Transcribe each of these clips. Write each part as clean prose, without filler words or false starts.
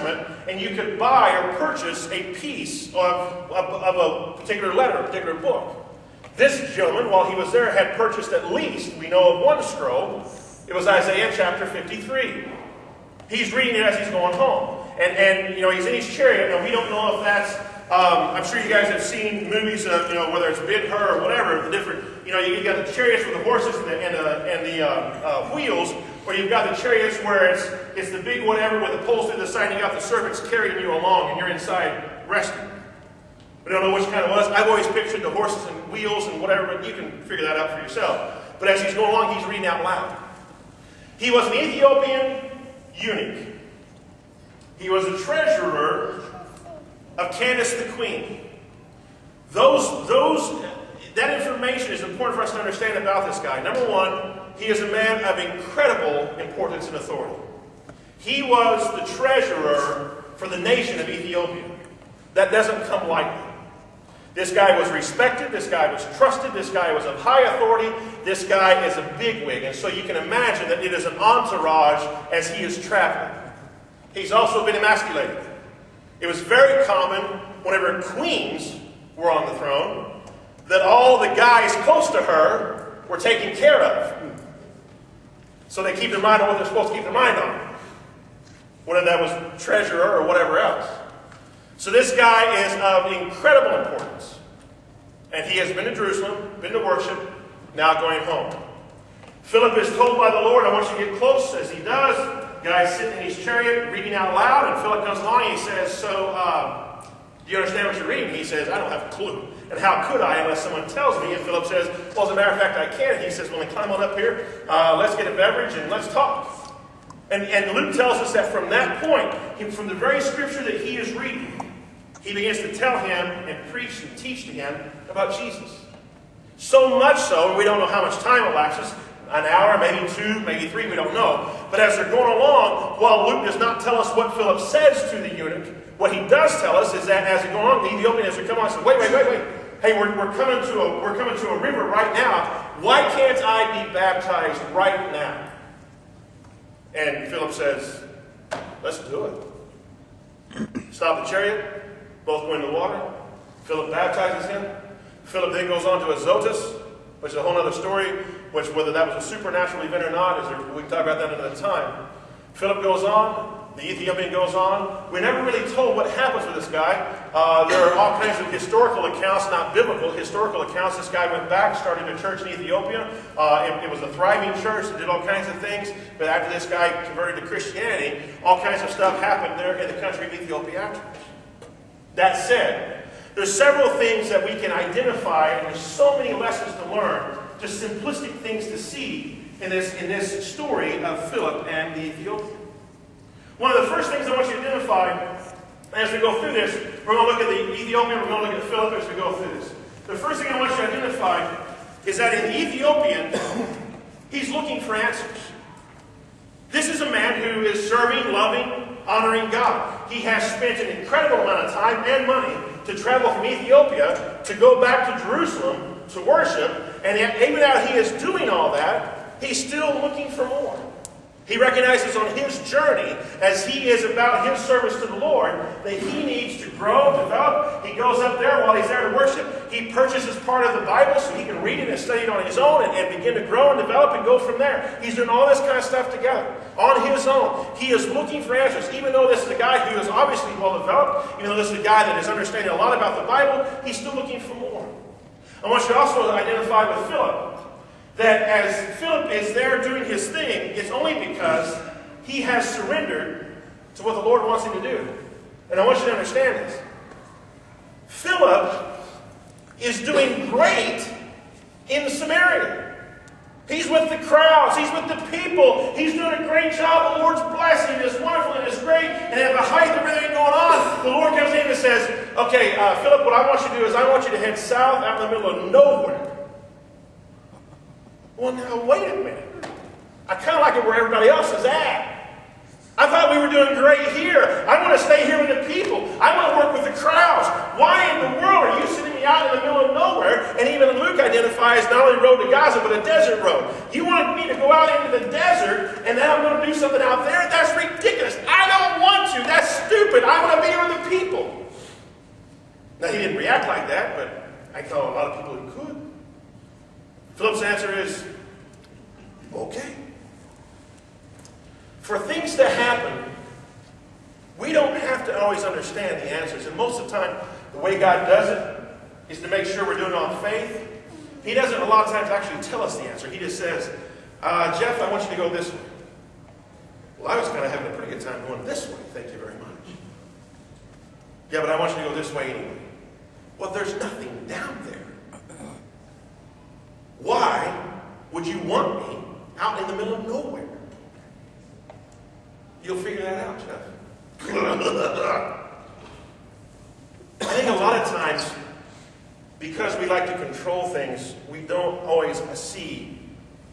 Testament, and you could buy or purchase a piece of a particular letter, a particular book. This gentleman, while he was there, had purchased at least, we know of one scroll. It was Isaiah chapter 53. He's reading it as he's going home. And you know, he's in his chariot, and we don't know if that's, I'm sure you guys have seen movies of, you know, whether it's Ben-Hur or whatever, the different, you know, you got the chariots with the horses and the wheels, or you've got the chariots where it's the big whatever with the poles through the side, and you got the servants carrying you along, and you're inside resting. We don't know which kind it was. I've always pictured the horses and wheels and whatever, but you can figure that out for yourself. But as he's going along, he's reading out loud. He was an Ethiopian eunuch. He was the treasurer of Candace the queen. That information is important for us to understand about this guy. Number one, he is a man of incredible importance and authority. He was the treasurer for the nation of Ethiopia. That doesn't come lightly. This guy was respected, this guy was trusted, this guy was of high authority, this guy is a bigwig. And so you can imagine that it is an entourage as he is traveling. He's also been emasculated. It was very common whenever queens were on the throne that all the guys close to her were taken care of. So they keep their mind on what they're supposed to keep their mind on. Whether that was treasurer or whatever else. So this guy is of incredible importance. And he has been to Jerusalem, been to worship, now going home. Philip is told by the Lord, I want you to get close, as he does. The guy's sitting in his chariot, reading out loud, and Philip comes along and he says, so, do you understand what you're reading? He says, I don't have a clue. And how could I unless someone tells me? And Philip says, well, as a matter of fact, I can. And he says, well, then climb on up here, let's get a beverage and let's talk. And Luke tells us that from that point, from the very scripture that he is reading, he begins to tell him and preach and teach to him about Jesus. So much so, and we don't know how much time elapses, an hour, maybe 2, maybe 3, we don't know. But as they're going along, while Luke does not tell us what Philip says to the eunuch, what he does tell us is that as they go along, the Ethiopian, as they come on, says, wait. Hey, we're coming to a river right now. Why can't I be baptized right now? And Philip says, let's do it. Stop the chariot. Both go in the water. Philip baptizes him. Philip then goes on to Azotus, which is a whole other story, which whether that was a supernatural event or not, we can talk about that another time. Philip goes on. The Ethiopian goes on. We're never really told what happens with this guy. There are all kinds of historical accounts, not biblical, historical accounts. This guy went back, started a church in Ethiopia. It was a thriving church that did all kinds of things. But after this guy converted to Christianity, all kinds of stuff happened there in the country of Ethiopia afterwards. That said, there's several things that we can identify, and there's so many lessons to learn, just simplistic things to see in this story of Philip and the Ethiopian. One of the first things I want you to identify as we go through this, we're going to look at the Ethiopian, we're going to look at Philip as we go through this. The first thing I want you to identify is that in the Ethiopian, he's looking for answers. This is a man who is serving, loving, honoring God. He has spent an incredible amount of time and money to travel from Ethiopia to go back to Jerusalem to worship, and even though he is doing all that, he's still looking for more. He recognizes on his journey, as he is about his service to the Lord, that he needs to grow, develop. He goes up there while he's there to worship. He purchases part of the Bible so he can read it and study it on his own and begin to grow and develop and go from there. He's doing all this kind of stuff together on his own. He is looking for answers. Even though this is a guy who is obviously well developed, even though this is a guy that is understanding a lot about the Bible, he's still looking for more. I want you to also identify with Philip that as Philip is there doing his thing, it's only because he has surrendered to what the Lord wants him to do. And I want you to understand this. Philip is doing great in Samaria. He's with the crowds. He's with the people. He's doing a great job. The Lord's blessing is wonderful and it's great. And at the height of everything going on, the Lord comes in and says, okay, Philip, what I want you to do is I want you to head south out in the middle of nowhere. Well, now, wait a minute. I kind of like it where everybody else is at. I thought we were doing great here. I want to stay here with the people. I want to work with the crowds. Why in the world are you sending me out in the middle of nowhere? And even Luke identifies not only the road to Gaza, but a desert road. You wanted me to go out into the desert, and then I'm going to do something out there? That's ridiculous. I don't want to. That's stupid. stupid. I want to be with the people. Now, he didn't react like that, but I know a lot of people who could. Philip's answer is, okay. For things to happen, we don't have to always understand the answers. And most of the time, the way God does it is to make sure we're doing it on faith. He doesn't a lot of times actually tell us the answer. He just says, Jeff, I want you to go this way. Well, I was kind of having a pretty good time going this way. Thank you very much. Yeah, but I want you to go this way anyway. Well, there's nothing down there. Why would you want me out in the middle of nowhere? You'll figure that out, Jeff. I think a lot of times, because we like to control things, we don't always see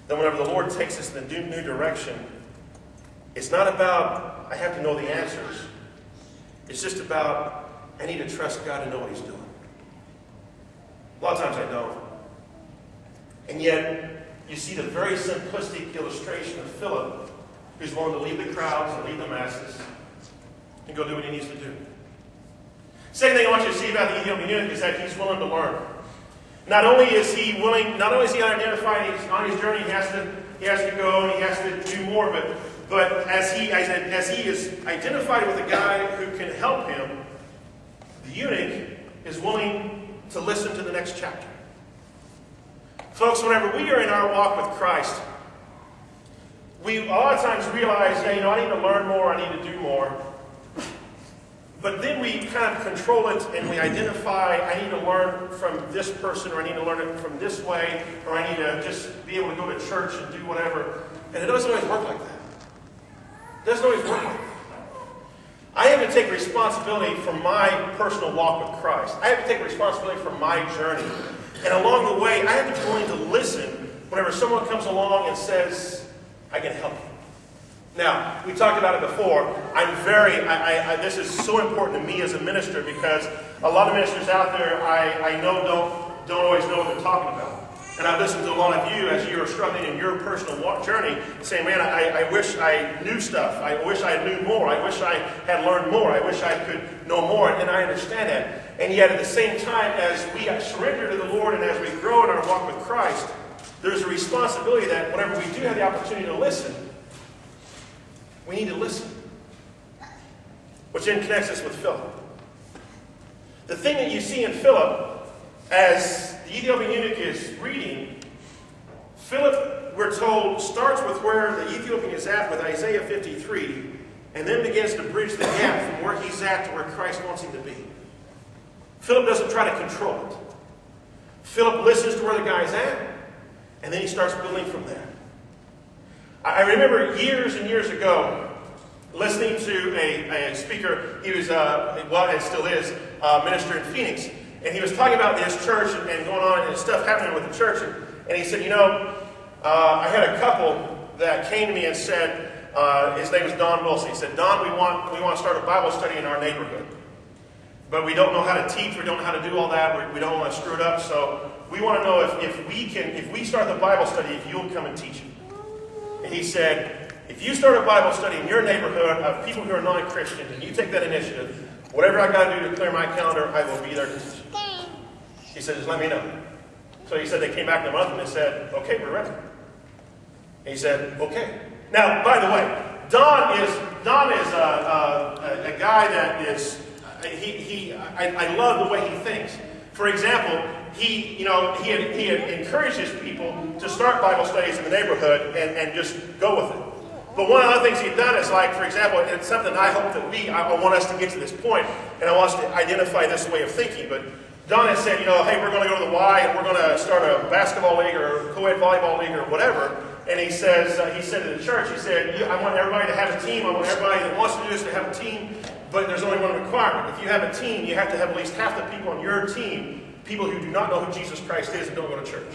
that whenever the Lord takes us in a new direction, it's not about, I have to know the answers. It's just about, I need to trust God to know what He's doing. A lot of times I don't. And yet, you see the very simplistic illustration of Philip, who's willing to leave the crowds and leave the masses and go do what he needs to do. Second thing I want you to see about the Ethiopian eunuch is that he's willing to learn. Not only is he identified on his journey, he has to go and he has to do more, but as he is identified with a guy who can help him, the eunuch is willing to listen to the next chapter. Folks, whenever we are in our walk with Christ, we a lot of times realize, I need to learn more, I need to do more. But then we kind of control it and we identify, I need to learn from this person, or I need to learn it from this way, or I need to just be able to go to church and do whatever. And it doesn't always work like that. It doesn't always work like that. I have to take responsibility for my personal walk with Christ. I have to take responsibility for my journey. And along the way, I have to be willing to listen whenever someone comes along and says, I can help you. Now, we talked about it before. This is so important to me as a minister, because a lot of ministers out there I know don't always know what they're talking about. And I've listened to a lot of you as you are struggling in your personal journey, saying, man, I wish I knew stuff. I wish I knew more. I wish I had learned more. I wish I could know more. And I understand that. And yet at the same time, as we surrender to the Lord and as we grow in our walk with Christ, there's a responsibility that whenever we do have the opportunity to listen, we need to listen. Which then connects us with Philip. The thing that you see in Philip, as the Ethiopian eunuch is reading, Philip, we're told, starts with where the Ethiopian is at with Isaiah 53, and then begins to bridge the gap from where he's at to where Christ wants him to be. Philip doesn't try to control it. Philip listens to where the guy's at, and then he starts building from there. I remember years and years ago listening to a speaker. He was, and still is, minister in Phoenix. And he was talking about his church and going on and stuff happening with the church. And he said, I had a couple that came to me and said, his name was Don Wilson. He said, Don, we want to start a Bible study in our neighborhood. But we don't know how to teach. We don't know how to do all that. We don't want to screw it up. So we want to know if we start the Bible study, if you'll come and teach it. And he said, if you start a Bible study in your neighborhood of people who are non-Christians, and you take that initiative, whatever I got to do to clear my calendar, I will be there to teach. He said, just let me know. So he said they came back in a month and they said, okay, we're ready. And he said, okay. Now, by the way, Don is a guy that is, I love the way he thinks. For example, he had encouraged his people to start Bible studies in the neighborhood and just go with it. But one of the other things he'd done is, like, for example, it's something I hope that I want us to get to this point, and I want us to identify this way of thinking. But Don had said, hey, we're going to go to the Y, and we're going to start a basketball league or a co-ed volleyball league or whatever. And he said to the church, he said, I want everybody to have a team. I want everybody that wants to do this to have a team. But there's only one requirement. If you have a team, you have to have at least half the people on your team people who do not know who Jesus Christ is and don't go to church.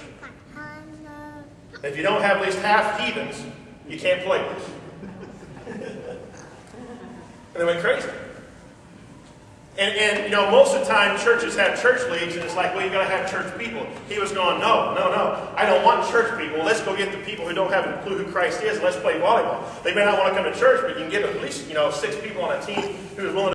If you don't have at least half heathens, you can't play this. And they went crazy. And most of the time churches have church leagues, and it's like, well, you got to have church people. He was going, no. I don't want church people. Let's go get the people who don't have a clue who Christ is, and let's play volleyball. They may not want to come to church, but you can get at least 6 people on a team who is willing to